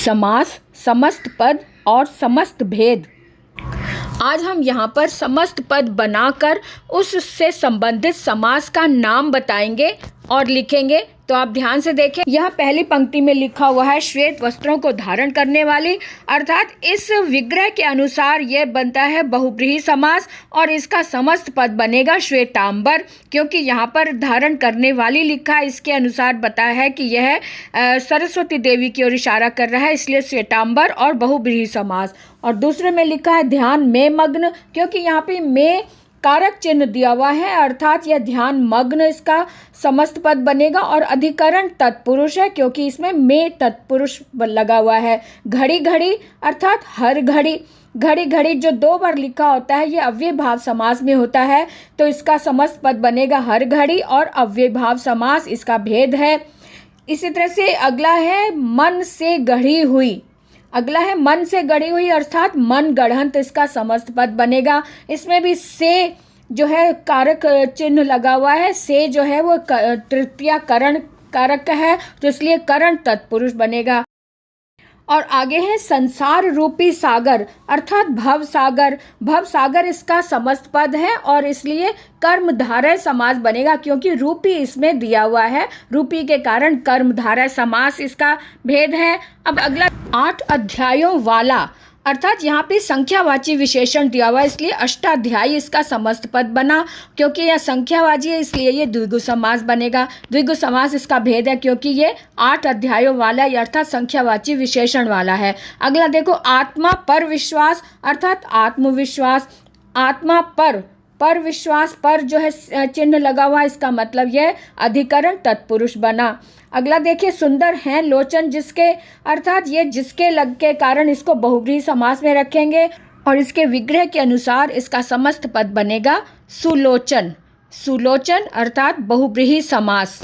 समास, समस्त पद और समस्त भेद। आज हम यहाँ पर समस्त पद बनाकर उससे संबंधित समास का नाम बताएंगे और लिखेंगे। तो आप ध्यान से देखें, यह पहली पंक्ति में लिखा हुआ है श्वेत वस्त्रों को धारण करने वाली, अर्थात इस विग्रह के अनुसार यह बनता है बहुब्रीहि समास और इसका समस्त पद बनेगा श्वेतांबर, क्योंकि यहाँ पर धारण करने वाली लिखा है। इसके अनुसार बताया है कि यह सरस्वती देवी की ओर इशारा कर रहा है, इसलिए श्वेतांबर और बहुब्रीहि समास। और दूसरे में लिखा है ध्यान में मग्न, क्योंकि यहाँ पे में कारक चिन्ह दिया हुआ है, अर्थात यह ध्यान मग्न इसका समस्त पद बनेगा। और अधिकरण तत्पुरुष है, क्योंकि इसमें में तत्पुरुष लगा हुआ है। घड़ी घड़ी अर्थात हर घड़ी, घड़ी घड़ी जो 2 बार लिखा होता है ये अव्ययभाव समास में होता है, तो इसका समस्त पद बनेगा हर घड़ी और अव्ययभाव समास इसका भेद है। इसी तरह से अगला है मन से गढ़ी हुई, अगला है मन से गढ़ी हुई अर्थात मन गढ़ंत इसका समस्त पद बनेगा। इसमें भी से जो है कारक चिन्ह लगा हुआ है, से जो है वो तृतीया करण कारक है, तो इसलिए करण तत्पुरुष बनेगा। और आगे है संसार रूपी सागर अर्थात भव सागर, भव सागर इसका समस्त पद है और इसलिए कर्मधारय समास बनेगा, क्योंकि रूपी इसमें दिया हुआ है, रूपी के कारण कर्मधारय समास इसका भेद है। अब अगला 8 अध्यायों वाला, अर्थात यहाँ पे संख्यावाची विशेषण दिया हुआ है, इसलिए अष्टाध्यायी इसका समस्त पद बना, क्योंकि यह संख्यावाची है इसलिए ये द्विगु समास बनेगा। द्विगु समास इसका भेद है क्योंकि ये 8 अध्यायों वाला है, अर्थात संख्यावाची विशेषण वाला है। अगला देखो आत्मा पर विश्वास अर्थात आत्मविश्वास, आत्मा पर विश्वास, पर जो है चिन्ह लगा हुआ है, इसका मतलब यह अधिकरण तत्पुरुष बना। अगला देखिए सुंदर हैं लोचन जिसके, अर्थात ये जिसके लग के कारण इसको बहुब्रीहि समास में रखेंगे और इसके विग्रह के अनुसार इसका समस्त पद बनेगा सुलोचन, सुलोचन अर्थात बहुब्रीहि समास।